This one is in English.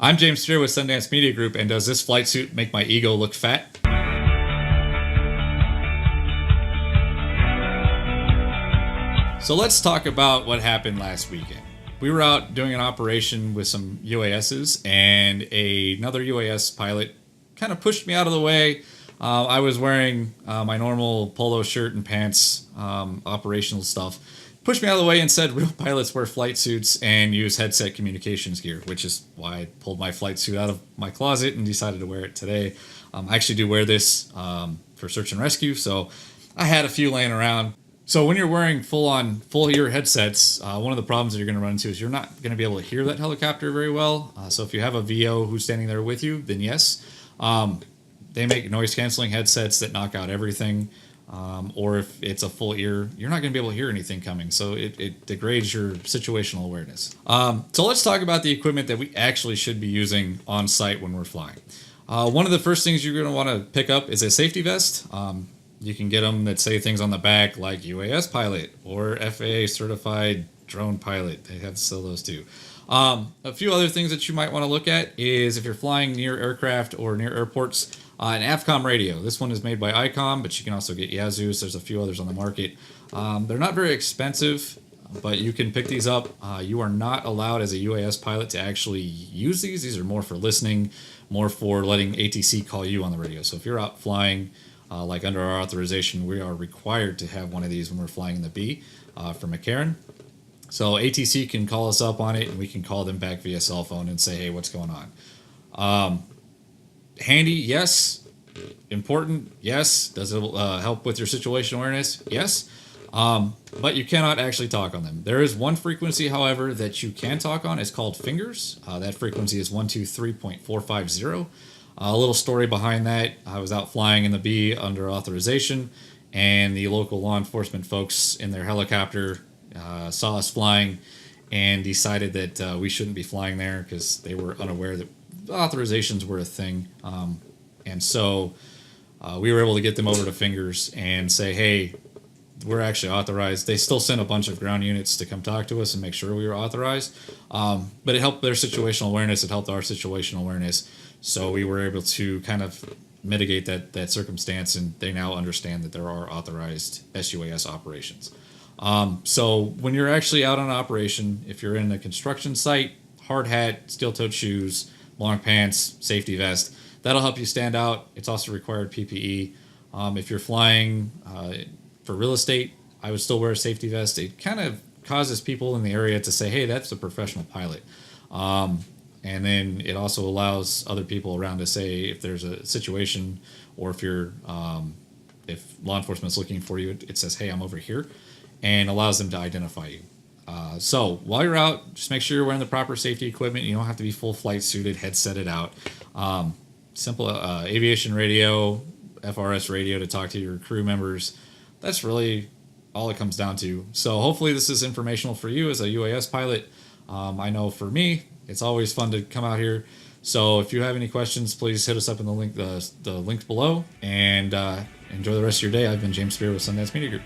I'm James Spear with Sundance Media Group, and does this flight suit make my ego look fat? So let's talk about what happened last weekend. We were out doing an operation with some UASs, and another UAS pilot kind of pushed me out of the way. I was wearing my normal polo shirt and pants, operational stuff. Pushed me out of the way and said real pilots wear flight suits and use headset communications gear, which is why I pulled my flight suit out of my closet and decided to wear it today. I actually do wear this for search and rescue, so I had a few laying around. So when you're wearing full ear headsets, one of the problems that you're going to run into is you're not going to be able to hear that helicopter very well. So if you have a VO who's standing there with you, then yes. They make noise canceling headsets that knock out everything. Or if it's a full ear, you're not going to be able to hear anything coming. So it degrades your situational awareness. So let's talk about the equipment that we actually should be using on site when we're flying. One of the first things you're going to want to pick up is a safety vest. You can get them that say things on the back like UAS pilot or FAA certified drone pilot. They have to sell those too. A few other things that you might want to look at is if you're flying near aircraft or near airports, an AVCOM radio. This one is made by ICOM, but you can also get Yazoo's. There's a few others on the market. They're not very expensive, but you can pick these up. You are not allowed as a UAS pilot to actually use these. These are more for listening, more for letting ATC call you on the radio. So if you're out flying, like under our authorization, we are required to have one of these when we're flying in the B for McCarran. So ATC can call us up on it, and we can call them back via cell phone and say, hey, what's going on? Handy, yes. Important, yes. Does it help with your situation awareness? Yes. But you cannot actually talk on them. There is one frequency, however, that you can talk on. It's called fingers. That frequency is 123.450. A little story behind that. I was out flying in the B under authorization, and the local law enforcement folks in their helicopter saw us flying and decided that we shouldn't be flying there because they were unaware that authorizations were a thing. And so we were able to get them over to fingers and say, hey, we're actually authorized. They still sent a bunch of ground units to come talk to us and make sure we were authorized. But it helped their situational awareness. It helped our situational awareness. So we were able to kind of mitigate that circumstance, and they now understand that there are authorized SUAS operations. So when you're actually out on operation, if you're in a construction site, hard hat, steel-toed shoes, long pants, safety vest, that'll help you stand out. It's also required PPE. If you're flying for real estate, I would still wear a safety vest. It kind of causes people in the area to say, hey, that's a professional pilot. And then it also allows other people around to say if there's a situation or if you're if law enforcement's looking for you, it says, hey, I'm over here, and allows them to identify you. So while you're out, just make sure you're wearing the proper safety equipment. You don't have to be full flight suited, headsetted out. Simple aviation radio, FRS radio to talk to your crew members. That's really all it comes down to. So hopefully this is informational for you as a UAS pilot. I know for me, it's always fun to come out here. So if you have any questions, please hit us up in the links below, and enjoy the rest of your day. I've been James Spear with Sundance Media Group.